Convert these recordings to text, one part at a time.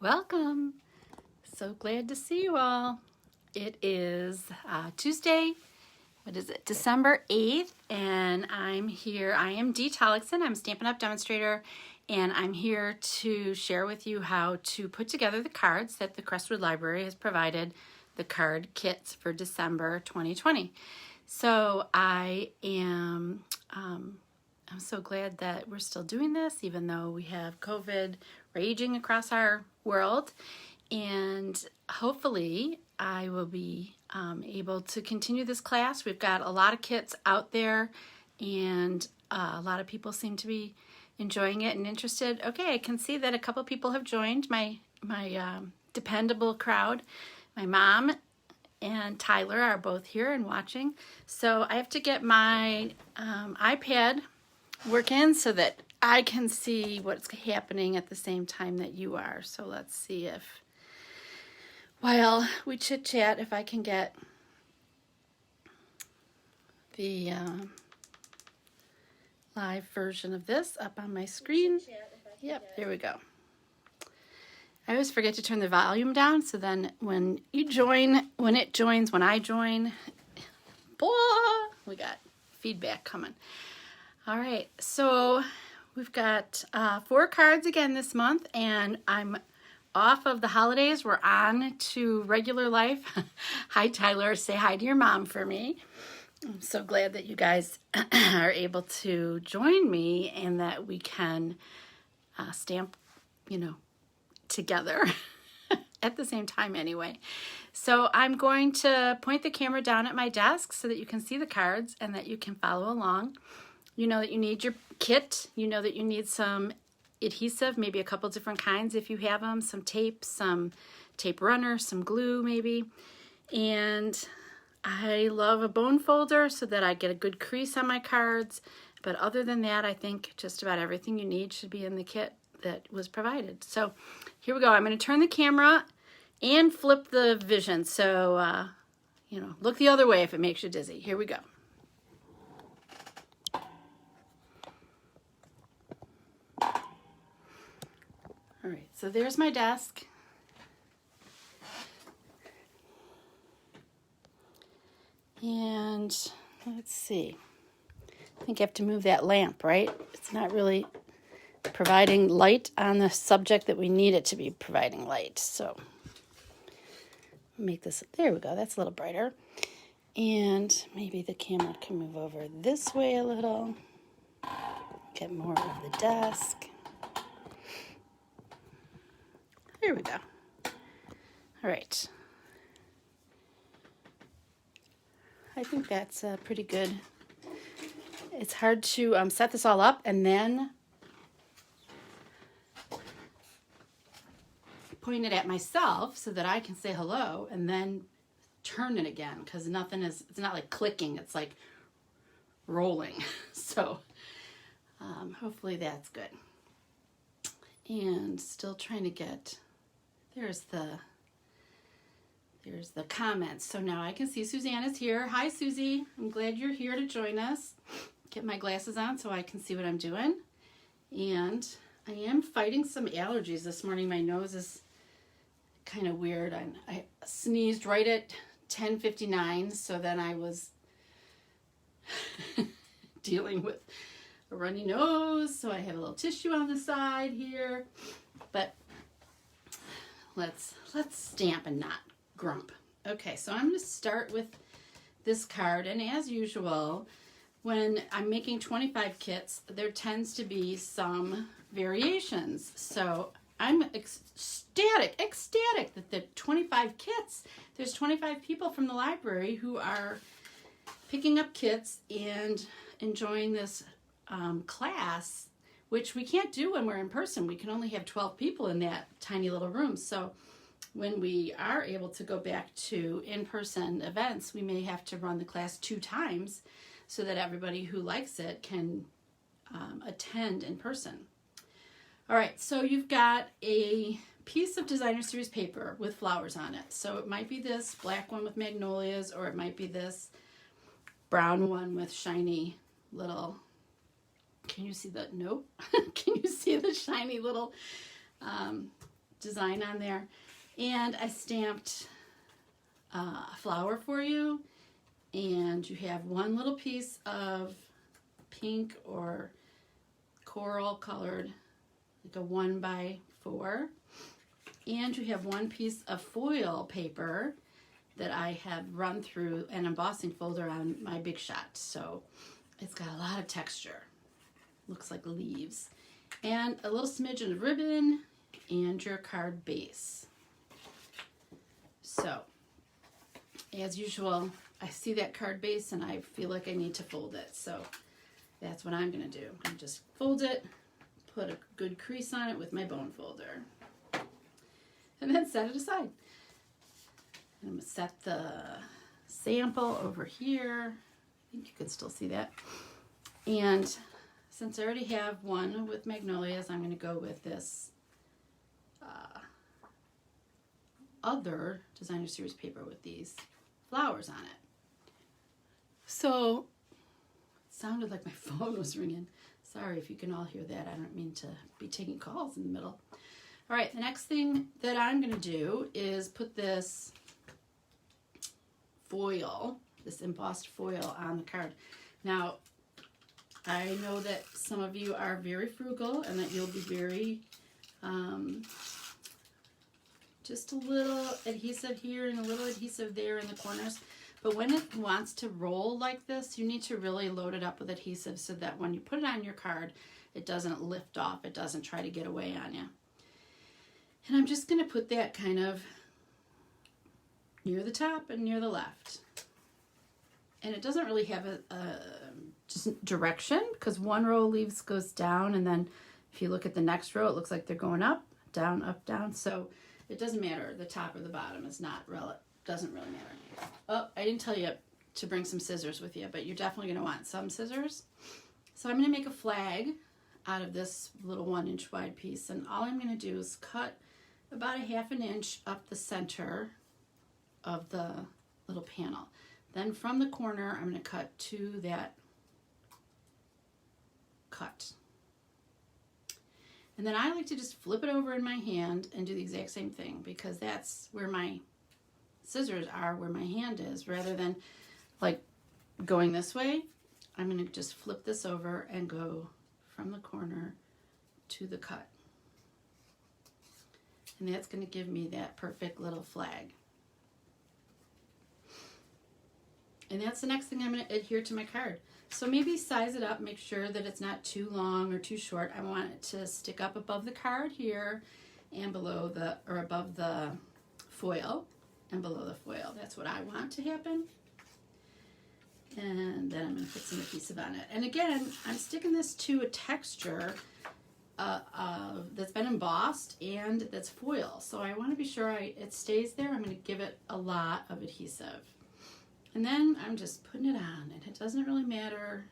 Welcome. So glad to see you all. It is Tuesday. What is it? December 8th, and I'm here. I am Dee Tollickson. I'm a Stampin' Up! Demonstrator, and I'm here to share with you how to put together the cards that the Crestwood Library has provided, the card kits for December 2020. So I'm so glad that we're still doing this, even though we have COVID raging across our world. And hopefully I will be able to continue this class. We've got a lot of kits out there, and a lot of people seem to be enjoying it and interested. Okay, I can see that a couple people have joined my dependable crowd. My mom and Tyler are both here and watching. So I have to get my iPad working so that I can see what's happening at the same time that you are. So let's see if, while we chit chat, if I can get the live version of this up on my screen. Yep, there we go. I always forget to turn the volume down, so then when you join, when I join, blah, we got feedback coming. All right, so we've got 4 cards again this month, and I'm off of the holidays. We're on to regular life. Hi, Tyler. Say hi to your mom for me. I'm so glad that you guys are able to join me and that we can stamp, together at the same time anyway. So I'm going to point the camera down at my desk so that you can see the cards and that you can follow along. You know that you need your kit. You know that you need some adhesive, maybe a couple different kinds if you have them, some tape runner, some glue maybe. And I love a bone folder so that I get a good crease on my cards. But other than that, I think just about everything you need should be in the kit that was provided. So here we go. I'm going to turn the camera and flip the vision. So, look the other way if it makes you dizzy. Here we go. All right, so there's my desk. And let's see. I think I have to move that lamp, right? It's not really providing light on the subject that we need it to be providing light. So make this, there we go, that's a little brighter. And maybe the camera can move over this way a little. Get more of the desk. There we go. All right. I think that's pretty good. It's hard to set this all up and then point it at myself so that I can say hello and then turn it again, because it's not like clicking, it's like rolling. So hopefully that's good. And still trying to get, there's the comments. So now I can see Suzanne is here. Hi, Susie. I'm glad you're here to join us. Get my glasses on so I can see what I'm doing. And I am fighting some allergies this morning. My nose is kind of weird. I sneezed right at 10:59, so then I was dealing with a runny nose, so I have a little tissue on the side here. But let's stamp and not grump. Okay, so I'm going to start with this card, and as usual, when I'm making 25 kits, there tends to be some variations. So I'm ecstatic that the 25 kits, there's 25 people from the library who are picking up kits and enjoying this class, which we can't do when we're in person. We can only have 12 people in that tiny little room. So when we are able to go back to in-person events, we may have to run the class 2 times so that everybody who likes it can attend in person. All right, so you've got a piece of designer series paper with flowers on it. So it might be this black one with magnolias, or it might be this brown one with shiny little, can you see the, nope. Can you see the shiny little design on there. And I stamped a flower for you, and you have one little piece of pink or coral colored, like a 1x4, and you have one piece of foil paper that I have run through an embossing folder on my Big Shot. So it's got a lot of texture. Looks like leaves. And a little smidgen of ribbon and your card base. So, as usual, I see that card base and I feel like I need to fold it. So that's what I'm going to do. I'm just fold it, put a good crease on it with my bone folder, and then set it aside. And I'm going to set the sample over here. I think you can still see that. And since I already have one with magnolias, I'm going to go with this other designer series paper with these flowers on it. So it sounded like my phone was ringing. Sorry if you can all hear that. I don't mean to be taking calls in the middle. All right, the next thing that I'm going to do is put this foil, this embossed foil on the card. Now, I know that some of you are very frugal and that you'll be very, just a little adhesive here and a little adhesive there in the corners. But when it wants to roll like this, you need to really load it up with adhesive so that when you put it on your card, it doesn't lift off, it doesn't try to get away on you. And I'm just going to put that kind of near the top and near the left. And it doesn't really have a just direction, because one row of leaves goes down, and then if you look at the next row, it looks like they're going up, down. So it doesn't matter. The top or the bottom is not doesn't really matter. Oh, I didn't tell you to bring some scissors with you, but you're definitely going to want some scissors. So I'm going to make a flag out of this little 1-inch wide piece, and all I'm going to do is cut about a 1/2 inch up the center of the little panel. Then from the corner, I'm going to cut to that cut. And then I like to just flip it over in my hand and do the exact same thing, because that's where my scissors are, where my hand is, rather than like going this way. I'm going to just flip this over and go from the corner to the cut. And that's going to give me that perfect little flag. And that's the next thing I'm going to adhere to my card. So maybe size it up, make sure that it's not too long or too short. I want it to stick up above the card here and below the, or above the foil and below the foil. That's what I want to happen. And then I'm going to put some adhesive on it. And again, I'm sticking this to a texture that's been embossed and that's foil. So I want to be sure it stays there. I'm going to give it a lot of adhesive. And then I'm just putting it on, and it doesn't really matter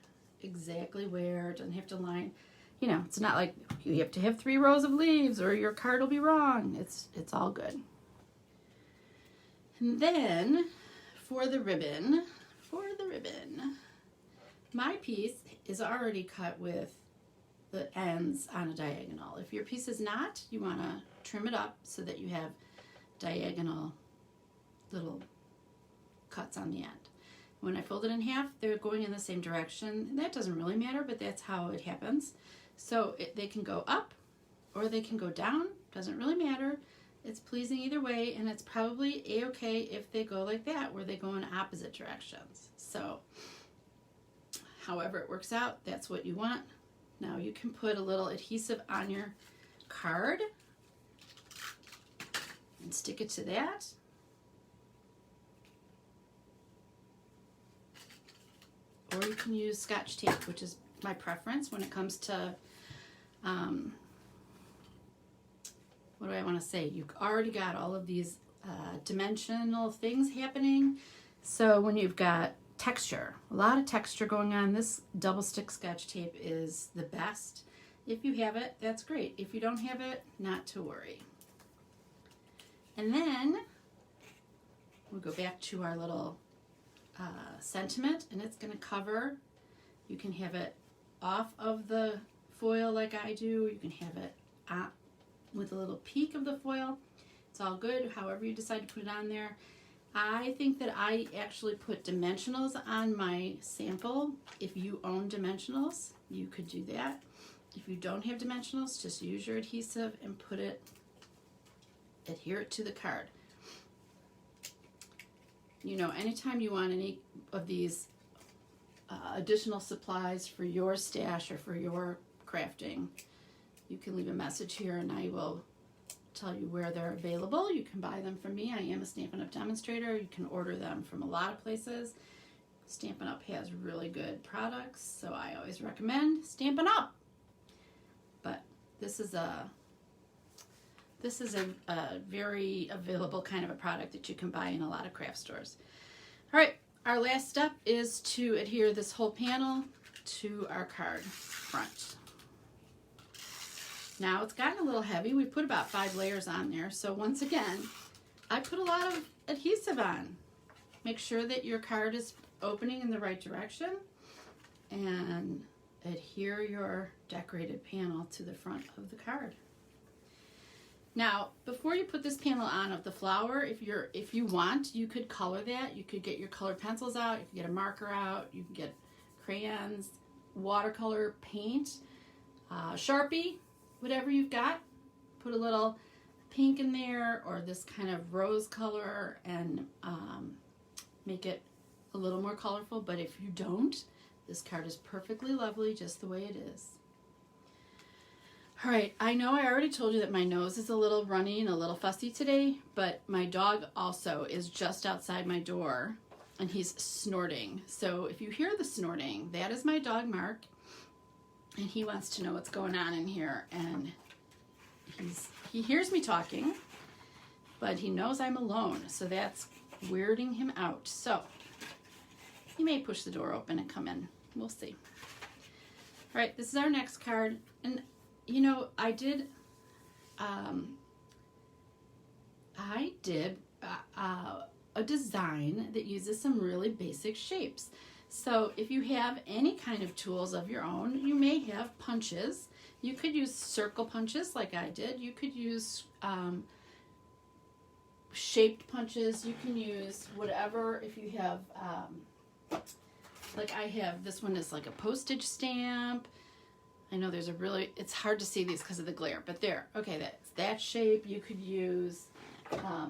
exactly where. It doesn't have to line, you know, it's not like you have to have 3 rows of leaves or your card will be wrong. It's all good. And then for the ribbon, my piece is already cut with the ends on a diagonal. If your piece is not, you want to trim it up so that you have diagonal little cuts on the end. When I fold it in half, they're going in the same direction, and that doesn't really matter, but that's how it happens. So they can go up or they can go down, doesn't really matter. It's pleasing either way, and it's probably a-okay if they go like that, where they go in opposite directions. So however it works out, that's what you want. Now you can put a little adhesive on your card and stick it to that. Or you can use Scotch tape, which is my preference when it comes to, what do I want to say? You've already got all of these dimensional things happening. So when you've got texture, a lot of texture going on, this double stick Scotch tape is the best. If you have it, that's great. If you don't have it, not to worry. And then we'll go back to our little sentiment, and it's going to cover. You can have it off of the foil like I do. You can have it with a little peek of the foil. It's all good, however you decide to put it on there. I think that I actually put dimensionals on my sample. If you own dimensionals, you could do that. If you don't have dimensionals, just use your adhesive and adhere it to the card. You know, anytime you want any of these additional supplies for your stash or for your crafting, you can leave a message here and I will tell you where they're available. You can buy them from me. I am a Stampin' Up demonstrator. You can order them from a lot of places. Stampin' Up has really good products, so I always recommend Stampin' Up. But this is a very available kind of a product that you can buy in a lot of craft stores. All right, our last step is to adhere this whole panel to our card front. Now it's gotten a little heavy. We put about 5 layers on there. So once again, I put a lot of adhesive on. Make sure that your card is opening in the right direction and adhere your decorated panel to the front of the card. Now, before you put this panel on of the flower, if you want, you could color that. You could get your colored pencils out, you could get a marker out, you can get crayons, watercolor paint, Sharpie, whatever you've got. Put a little pink in there or this kind of rose color and make it a little more colorful. But if you don't, this card is perfectly lovely just the way it is. All right, I know I already told you that my nose is a little runny and a little fussy today, but my dog also is just outside my door and he's snorting. So if you hear the snorting, that is my dog Mark, and he wants to know what's going on in here, and he hears me talking, but he knows I'm alone, so that's weirding him out. So he may push the door open and come in. We'll see. All right, this is our next card, and you know, I did a design that uses some really basic shapes. So if you have any kind of tools of your own, you may have punches. You could use circle punches like I did. You could use shaped punches. You can use whatever. If you have, like I have, this one is like a postage stamp. I know there's it's hard to see these because of the glare, but there, okay, that's that shape. You could use a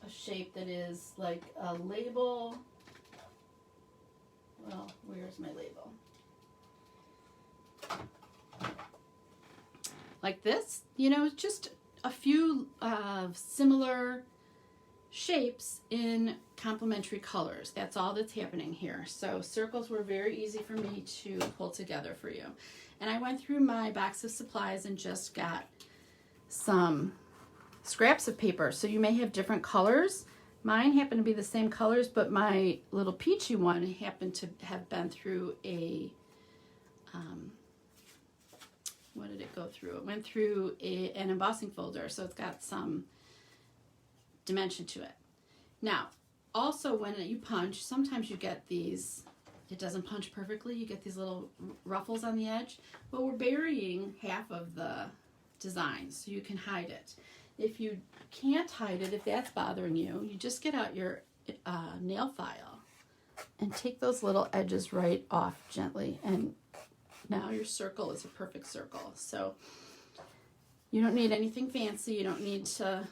shape that is like a label. Well, where's my label? Like this, you know, just a few similar shapes in complementary colors. That's all that's happening here. So circles were very easy for me to pull together for you. And I went through my box of supplies and just got some scraps of paper. So you may have different colors. Mine happen to be the same colors, but my little peachy one happened to have been through a, what did it go through? It went through an embossing folder, so it's got some dimension to it. Now, also when you punch, sometimes you get these, it doesn't punch perfectly, you get these little ruffles on the edge, but we're burying half of the design, so you can hide it. If you can't hide it, if that's bothering you, you just get out your nail file and take those little edges right off gently, and now your circle is a perfect circle. So you don't need anything fancy. You don't need to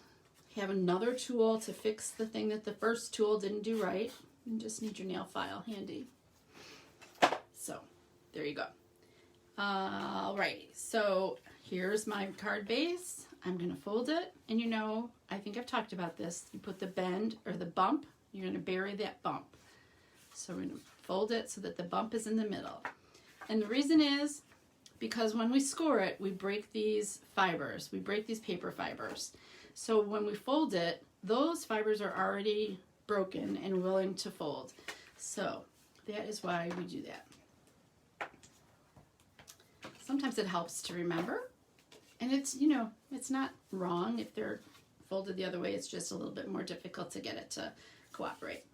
have another tool to fix the thing that the first tool didn't do right. You just need your nail file handy. So there you go. All right, so here's my card base. I'm going to fold it, and you know, I think I've talked about this. You put the bend or the bump, you're going to bury that bump. So we're going to fold it so that the bump is in the middle. And the reason is because when we score it, we break these fibers. We break these paper fibers. So when we fold it, those fibers are already broken and willing to fold. So that is why we do that. Sometimes it helps to remember. And it's, you know, it's not wrong if they're folded the other way. It's just a little bit more difficult to get it to cooperate.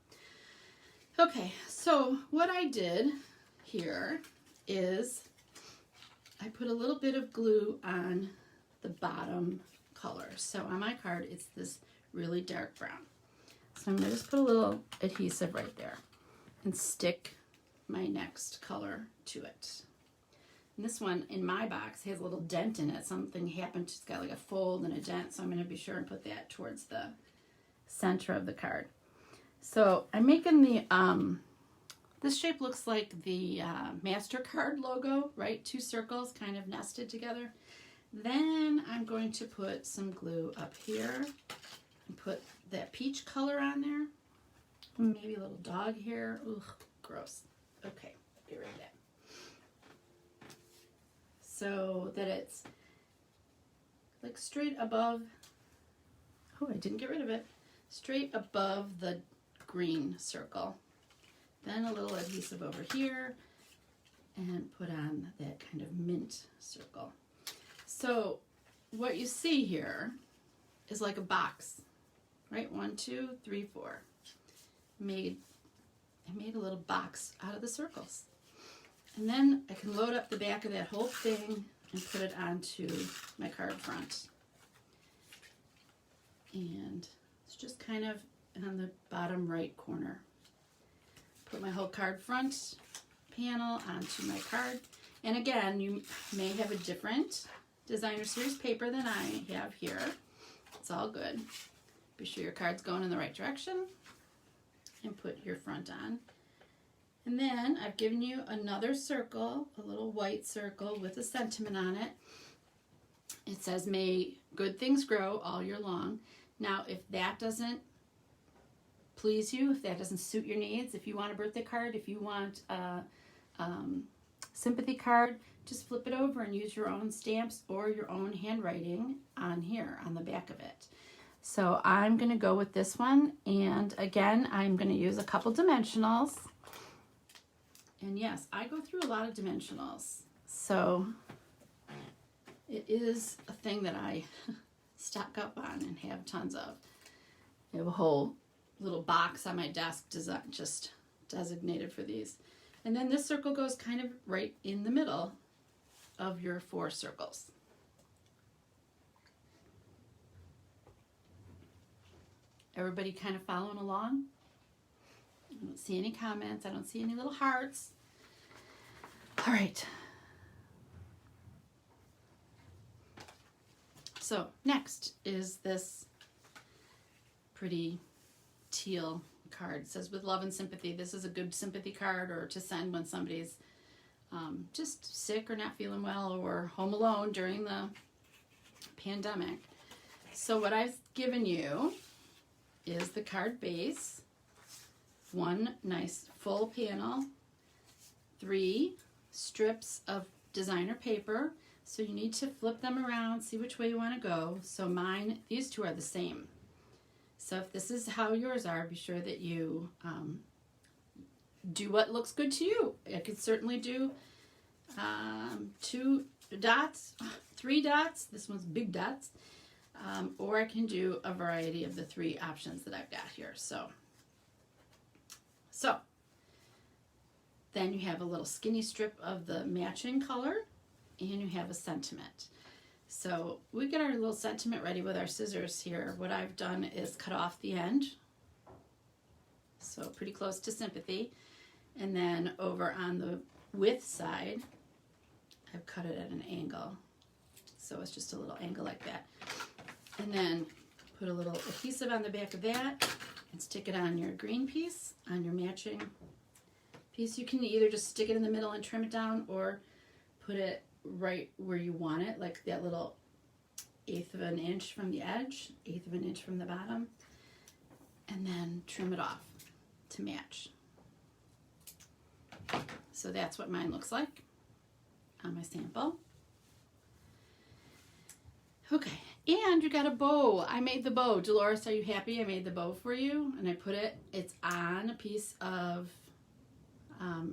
Okay, so what I did here is I put a little bit of glue on the bottom color. So on my card, it's this really dark brown. So I'm going to just put a little adhesive right there and stick my next color to it. And this one in my box has a little dent in it. Something happened, it's got like a fold and a dent, so I'm going to be sure and put that towards the center of the card. So I'm making the, this shape looks like the MasterCard logo, right? Two circles kind of nested together. Then I'm going to put some glue up here and put that peach color on there. Maybe a little dog hair. Ugh, gross. Okay, get rid of that. So that it's like straight above, oh, I didn't get rid of it, straight above the green circle. Then a little adhesive over here and put on that kind of mint circle. So what you see here is like a box, right? 1, 2, 3, 4. I made a little box out of the circles. And then I can load up the back of that whole thing and put it onto my card front. And it's just kind of on the bottom right corner. Put my whole card front panel onto my card. And again, you may have a different designer series paper than I have here. It's all good. Be sure your card's going in the right direction and put your front on. And then I've given you another circle, a little white circle with a sentiment on it. It says, may good things grow all year long. Now, if that doesn't please you, if that doesn't suit your needs, if you want a birthday card, if you want a sympathy card, just flip it over and use your own stamps or your own handwriting on here, on the back of it. So I'm going to go with this one. And again, I'm going to use a couple dimensionals. And yes, I go through a lot of dimensionals. So it is a thing that I stock up on and have tons of. I have a whole little box on my desk just designated for these. And then this circle goes kind of right in the middle of your 4 circles. Everybody kind of following along? I don't see any comments. I don't see any little hearts. All right. So next is this pretty teal card. It says, with love and sympathy. This is a good sympathy card or to send when somebody's just sick or not feeling well or home alone during the pandemic. So what I've given you is the card base, 1 nice full panel, 3 strips of designer paper. So you need to flip them around, see which way you want to go. So mine, these 2 are the same. So if this is how yours are, be sure that you do what looks good to you. I could certainly do 2 dots, 3 dots. This one's big dots. Or I can do a variety of the 3 options that I've got here. So then you have a little skinny strip of the matching color and you have a sentiment. So we get our little sentiment ready with our scissors here. What I've done is cut off the end. So pretty close to sympathy. And then over on the width side, I've cut it at an angle. So it's just a little angle like that. And then put a little adhesive on the back of that and stick it on your green piece, on your matching piece. You can either just stick it in the middle and trim it down or put it right where you want it, like that little 1/8 of an inch from the edge, 1/8 of an inch from the bottom, and then trim it off to match. So that's what mine looks like on my sample. Okay, and you got a bow. I made the bow. Dolores, are you happy? I made the bow for you, and I put it, it's on a piece of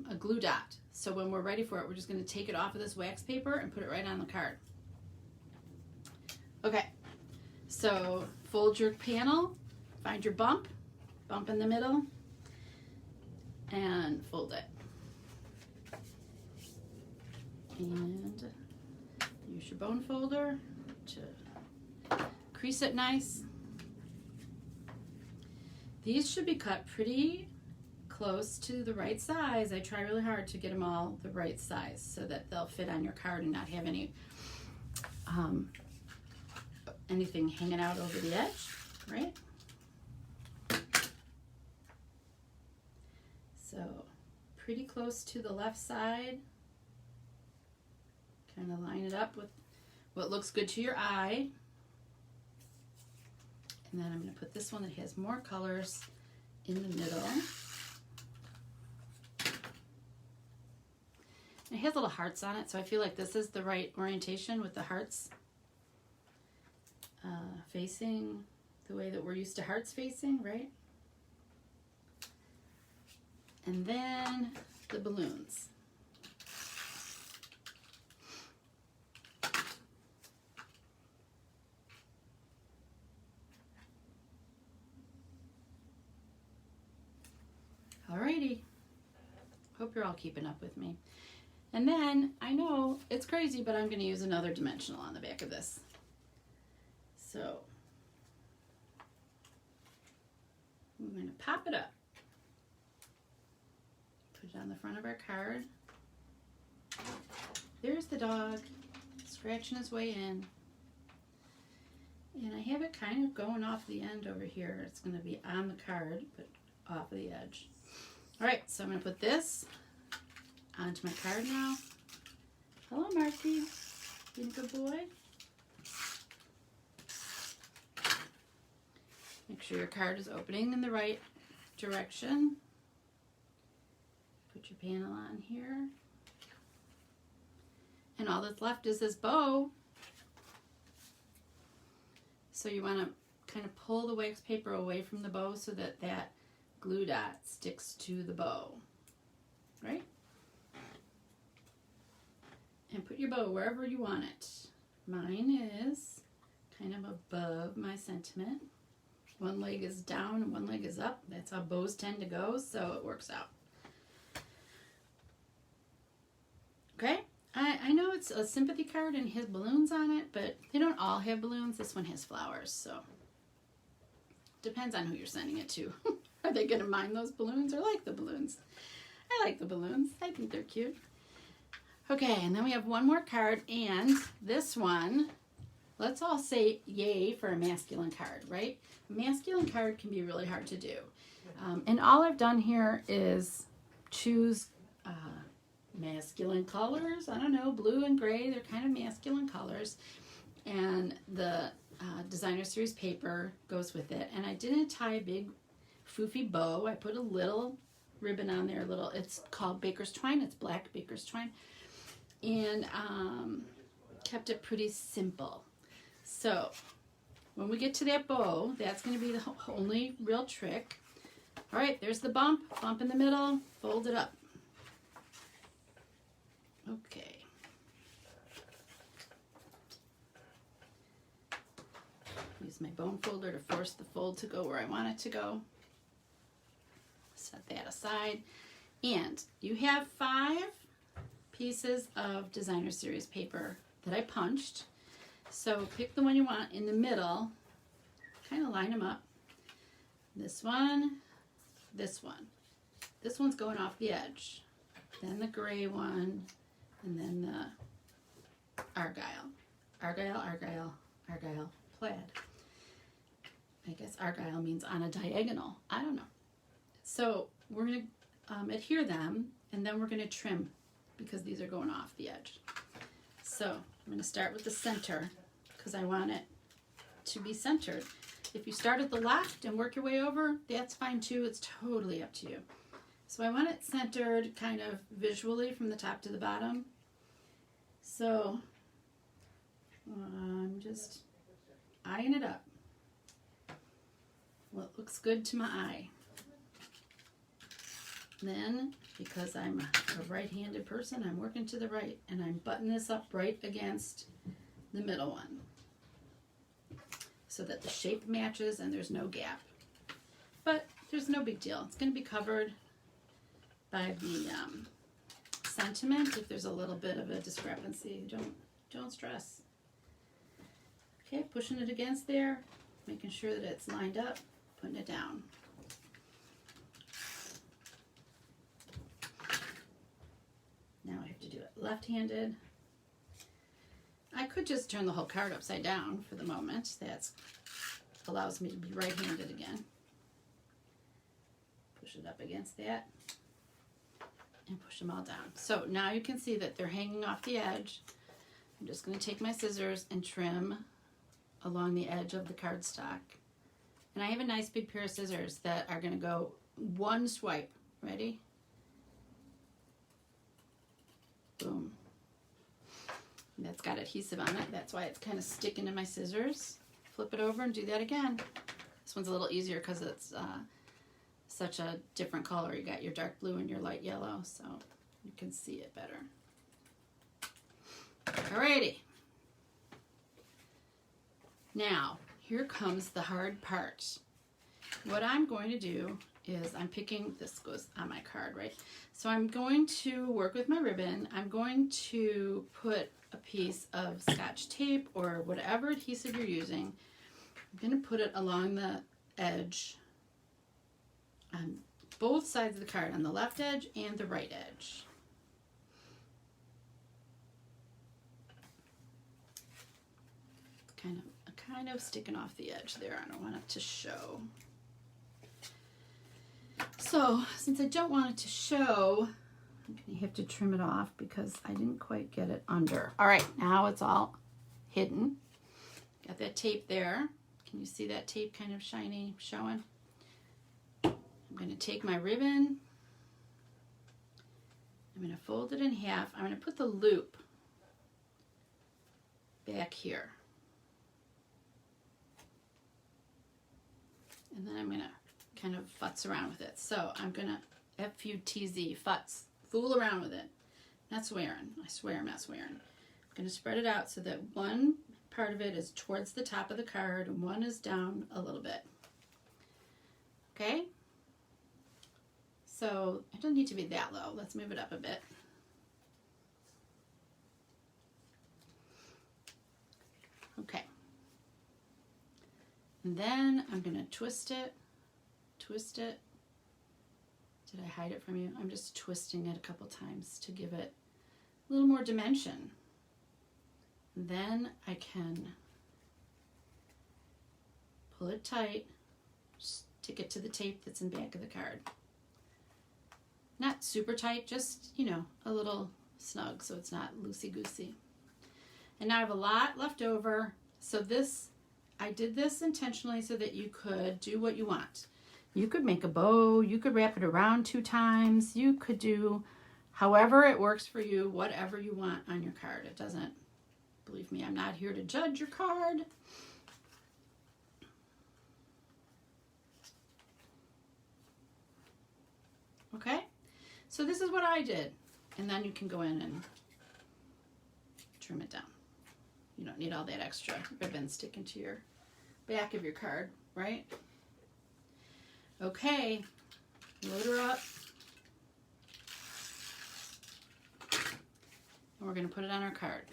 a glue dot. So when we're ready for it, we're just going to take it off of this wax paper and put it right on the card. Okay, so fold your panel, find your bump in the middle, and fold it. And use your bone folder to crease it nice. These should be cut pretty close to the right size. I try really hard to get them all the right size so that they'll fit on your card and not have any anything hanging out over the edge, right? So pretty close to the left side. Kind of line it up with what looks good to your eye. And then I'm going to put this one that has more colors in the middle. It has little hearts on it, so I feel like this is the right orientation with the hearts facing the way that we're used to hearts facing, right? And then the balloons. Alrighty. Hope you're all keeping up with me. And then, I know it's crazy, but I'm going to use another dimensional on the back of this. So, we're going to pop it up. Put it on the front of our card. There's the dog, scratching his way in. And I have it kind of going off the end over here. It's going to be on the card, but off of the edge. Alright, so I'm going to put this onto my card now. Hello, Marky. Being a good boy. Make sure your card is opening in the right direction. Put your panel on here. And all that's left is this bow. So you want to kind of pull the wax paper away from the bow so that that glue dot sticks to the bow, right? And put your bow wherever you want it. Mine is kind of above my sentiment. One leg is down and one leg is up. That's how bows tend to go, so it works out. Okay, I know it's a sympathy card and has balloons on it, but they don't all have balloons. This one has flowers, so depends on who you're sending it to. Are they going to mind those balloons or like the balloons? I like the balloons. I think they're cute. Okay, and then we have one more card, and this one, let's all say yay for a masculine card, right? A masculine card can be really hard to do. And all I've done here is choose masculine colors. I don't know, blue and gray, they're kind of masculine colors. And the designer series paper goes with it. And I didn't tie a big foofy bow. I put a little ribbon on there, it's called baker's twine. It's black baker's twine. And kept it pretty simple. So when we get to that bow, that's going to be the only real trick. All right, there's the bump in the middle, fold it up. Okay. Use my bone folder to force the fold to go where I want it to go. Set that aside. And you have 5 pieces of designer series paper that I punched. So pick the one you want in the middle, kind of line them up. This one, this one. This one's going off the edge. Then the gray one, and then the argyle. Argyle, argyle, argyle, plaid. I guess argyle means on a diagonal. I don't know. So we're going to adhere them, and then we're going to trim because these are going off the edge. So I'm going to start with the center because I want it to be centered. If you start at the left and work your way over, that's fine too. It's totally up to you. So I want it centered kind of visually from the top to the bottom. So I'm just eyeing it up. What looks good to my eye. Then, because I'm a right-handed person, I'm working to the right, and I'm buttoning this up right against the middle one so that the shape matches and there's no gap. But there's no big deal. It's going to be covered by the sentiment if there's a little bit of a discrepancy. Don't stress. Okay, pushing it against there, making sure that it's lined up, putting it down. Now I have to do it left-handed. I could just turn the whole card upside down for the moment. That allows me to be right-handed again. Push it up against that and push them all down. So now you can see that they're hanging off the edge. I'm just going to take my scissors and trim along the edge of the cardstock. And I have a nice big pair of scissors that are going to go one swipe. Ready? Boom. And that's got adhesive on it. That's why it's kind of sticking to my scissors. Flip it over and do that again. This one's a little easier because it's such a different color. You got your dark blue and your light yellow, so you can see it better. Alrighty. Now, here comes the hard part. What I'm going to do is I'm picking, this goes on my card, right? So I'm going to work with my ribbon. I'm going to put a piece of Scotch tape or whatever adhesive you're using. I'm going to put it along the edge on both sides of the card, on the left edge and the right edge. Kind of sticking off the edge there. I don't want it to show. So since I don't want it to show, I'm going to have to trim it off because I didn't quite get it under. All right, now it's all hidden. Got that tape there. Can you see that tape kind of shiny showing? I'm going to take my ribbon. I'm going to fold it in half. I'm going to put the loop back here. And then I'm going to kind of futz around with it. So I'm going to F-U-T-Z, futz, fool around with it. Not swearing. I swear I'm not swearing. I'm going to spread it out so that one part of it is towards the top of the card and one is down a little bit. Okay? So it doesn't need to be that low. Let's move it up a bit. Okay. And then I'm going to twist it. Did I hide it from you? I'm just twisting it a couple times to give it a little more dimension. And then I can pull it tight, stick it to the tape that's in the back of the card. Not super tight, just, you know, a little snug so it's not loosey-goosey. And now I have a lot left over. So this, I did this intentionally so that you could do what you want. You could make a bow, you could wrap it around 2 times, you could do however it works for you, whatever you want on your card. It doesn't, believe me, I'm not here to judge your card. Okay, so this is what I did. And then you can go in and trim it down. You don't need all that extra ribbon sticking to your back of your card, right? Okay, load her up. And we're going to put it on our card.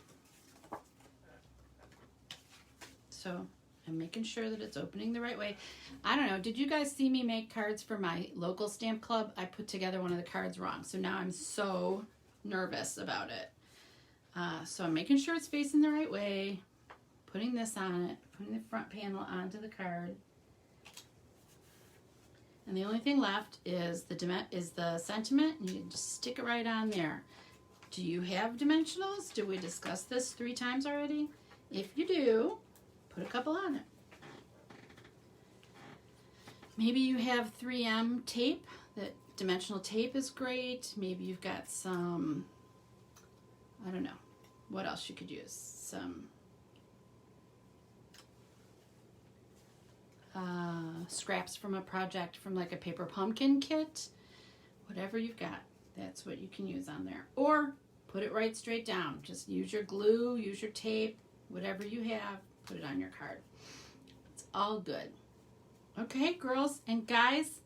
So I'm making sure that it's opening the right way. I don't know, did you guys see me make cards for my local stamp club? I put together one of the cards wrong, so now I'm so nervous about it. So I'm making sure it's facing the right way, putting this on it, putting the front panel onto the card. And the only thing left is the sentiment, and you just stick it right on there. Do you have dimensionals? Did we discuss this 3 times already? If you do, put a couple on it. Maybe you have 3M tape. That dimensional tape is great. Maybe you've got some, I don't know, what else you could use. Some scraps from a project, from like a paper pumpkin kit. Whatever you've got, that's what you can use on there. Or put it right straight down. Just use your glue, use your tape, whatever you have, put it on your card. It's all good. Okay, girls and guys,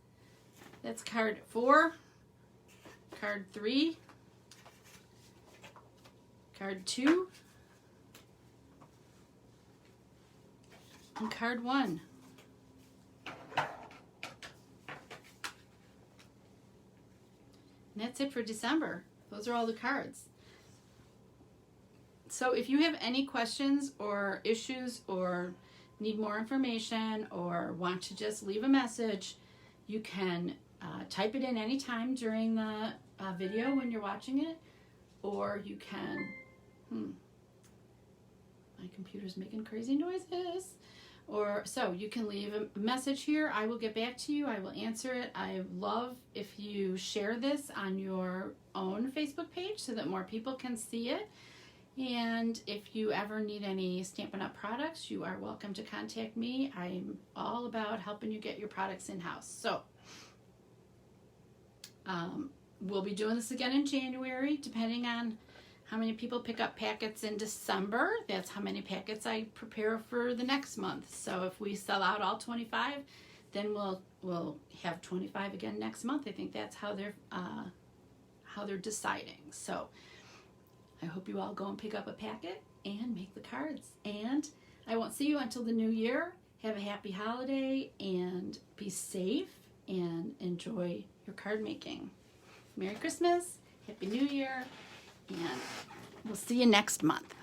that's card 4, card 3, card 2, And card 1. And that's it for December. Those are all the cards. So if you have any questions or issues or need more information or want to just leave a message, you can type it in anytime during the video when you're watching it, or you can, my computer's making crazy noises. Or so you can leave a message here. I will get back to you. I will answer it. I love if you share this on your own Facebook page so that more people can see it. And if you ever need any Stampin' Up! Products, you are welcome to contact me. I'm all about helping you get your products in-house. So we'll be doing this again in January, depending on how many people pick up packets in December. That's how many packets I prepare for the next month. So if we sell out all 25, then we'll have 25 again next month. I think that's how they're deciding. So I hope you all go and pick up a packet and make the cards. And I won't see you until the new year. Have a happy holiday and be safe and enjoy your card making. Merry Christmas, Happy New Year, and we'll see you next month.